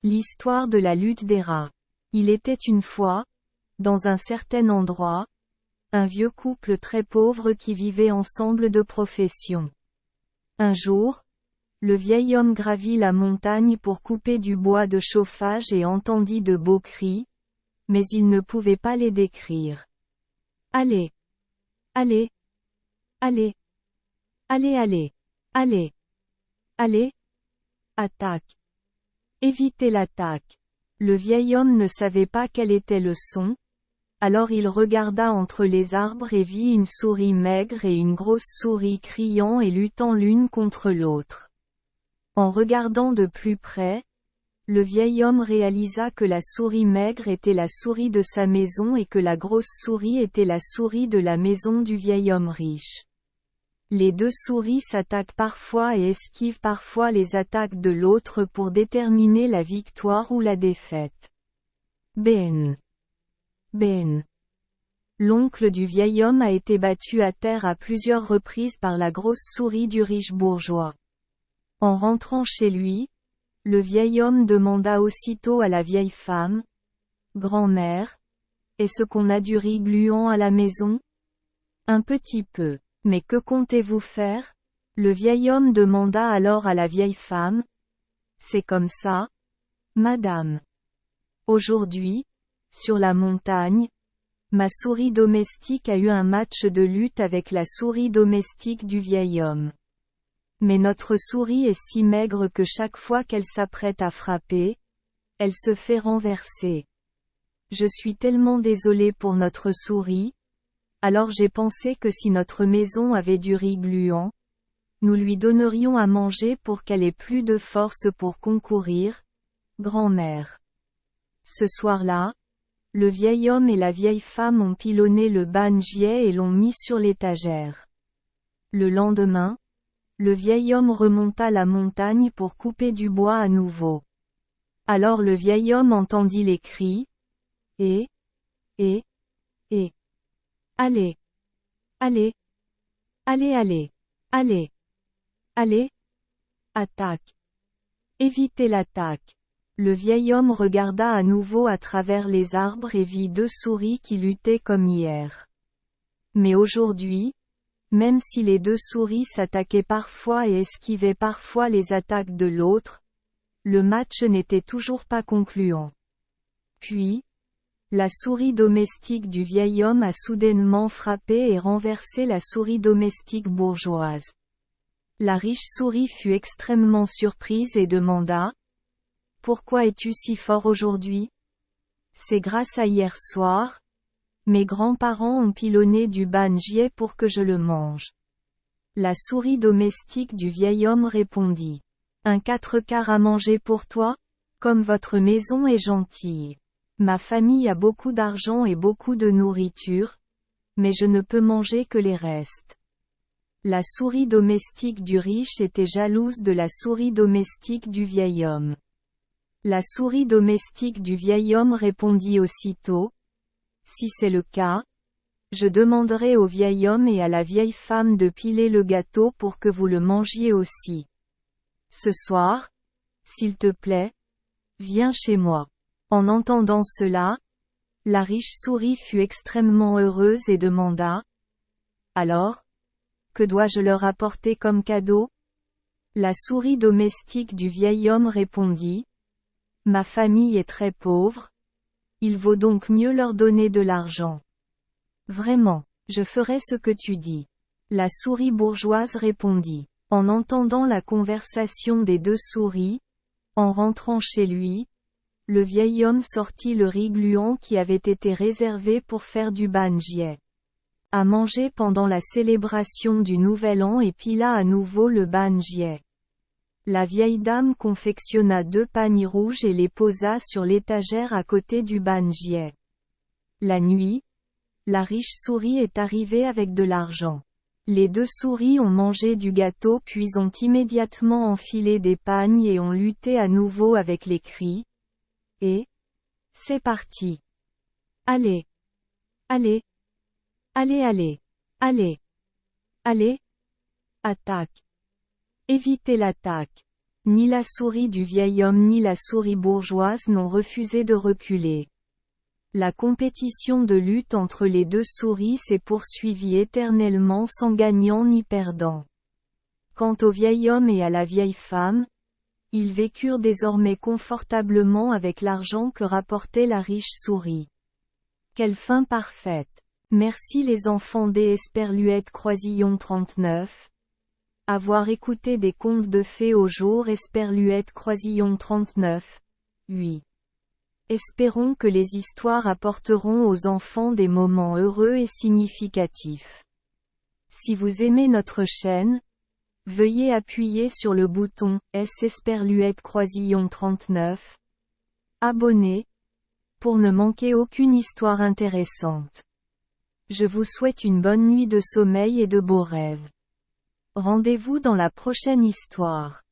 L'histoire de la lutte des rats. Il était une fois, dans un certain endroit, un vieux couple très pauvre qui vivait ensemble de profession. Un jour, le vieil homme gravit la montagne pour couper du bois de chauffage et entendit de beaux cris, mais il ne pouvait pas les décrire. Allez! Allez! Allez! Allez! Allez! Allez! Allez! Attaque! Évitez l'attaque. Le vieil homme ne savait pas quel était le son, alors il regarda entre les arbres et vit une souris maigre et une grosse souris criant et luttant l'une contre l'autre. En regardant de plus près, le vieil homme réalisa que la souris maigre était la souris de sa maison et que la grosse souris était la souris de la maison du vieil homme riche. Les deux souris s'attaquent parfois et esquivent parfois les attaques de l'autre pour déterminer la victoire ou la défaite. Ben. Ben. L'oncle du vieil homme a été battu à terre à plusieurs reprises par la grosse souris du riche bourgeois. En rentrant chez lui, le vieil homme demanda aussitôt à la vieille femme, « Grand-mère, est-ce qu'on a du riz gluant à la maison ?»« Un petit peu. Mais que comptez-vous faire ?» Le vieil homme demanda alors à la vieille femme. « C'est comme ça, madame. Aujourd'hui, sur la montagne, ma souris domestique a eu un match de lutte avec la souris domestique du vieil homme. Mais notre souris est si maigre que chaque fois qu'elle s'apprête à frapper, elle se fait renverser. Je suis tellement désolé pour notre souris. Alors j'ai pensé que si notre maison avait du riz gluant, nous lui donnerions à manger pour qu'elle ait plus de force pour concourir, grand-mère. » Ce soir-là, le vieil homme et la vieille femme ont pilonné le banjier et l'ont mis sur l'étagère. Le lendemain, le vieil homme remonta la montagne pour couper du bois à nouveau. Alors le vieil homme entendit les cris, et, allez! Allez! Allez! Allez! Allez! Allez! Attaque! Évitez l'attaque. Le vieil homme regarda à nouveau à travers les arbres et vit deux souris qui luttaient comme hier. Mais aujourd'hui, même si les deux souris s'attaquaient parfois et esquivaient parfois les attaques de l'autre, le match n'était toujours pas concluant. Puis, la souris domestique du vieil homme a soudainement frappé et renversé la souris domestique bourgeoise. La riche souris fut extrêmement surprise et demanda, « Pourquoi es-tu si fort aujourd'hui ? » « C'est grâce à hier soir. Mes grands-parents ont pilonné du banjier pour que je le mange. » La souris domestique du vieil homme répondit, « Un 4/4 à manger pour toi ? Comme votre maison est gentille. Ma famille a beaucoup d'argent et beaucoup de nourriture, mais je ne peux manger que les restes. » La souris domestique du riche était jalouse de la souris domestique du vieil homme. La souris domestique du vieil homme répondit aussitôt, « Si c'est le cas, je demanderai au vieil homme et à la vieille femme de piler le gâteau pour que vous le mangiez aussi. Ce soir, s'il te plaît, viens chez moi. » En entendant cela, la riche souris fut extrêmement heureuse et demanda, « Alors, que dois-je leur apporter comme cadeau ?» La souris domestique du vieil homme répondit, « Ma famille est très pauvre. Il vaut donc mieux leur donner de l'argent. »« Vraiment, je ferai ce que tu dis. » La souris bourgeoise répondit. En entendant la conversation des deux souris, en rentrant chez lui, le vieil homme sortit le riz gluant qui avait été réservé pour faire du banjier à manger pendant la célébration du Nouvel An et pila à nouveau le banjier. La vieille dame confectionna 2 pagnes rouges et les posa sur l'étagère à côté du banjier. La nuit, la riche souris est arrivée avec de l'argent. Les deux souris ont mangé du gâteau puis ont immédiatement enfilé des pagnes et ont lutté à nouveau avec les cris. Et c'est parti. Allez! Allez! Allez! Allez! Allez! Allez! Attaque! Évitez l'attaque. Ni la souris du vieil homme ni la souris bourgeoise n'ont refusé de reculer. La compétition de lutte entre les deux souris s'est poursuivie éternellement sans gagnant ni perdant. Quant au vieil homme et à la vieille femme, ils vécurent désormais confortablement avec l'argent que rapportait la riche souris. Quelle fin parfaite! Merci les enfants des Esperluette Croisillon 39. Avoir écouté des contes de fées au jour Esperluette Croisillon 39. 8. Espérons que les histoires apporteront aux enfants des moments heureux et significatifs. Si vous aimez notre chaîne, veuillez appuyer sur le bouton S Esperluette Croisillon 39. Abonner, pour ne manquer aucune histoire intéressante. Je vous souhaite une bonne nuit de sommeil et de beaux rêves. Rendez-vous dans la prochaine histoire.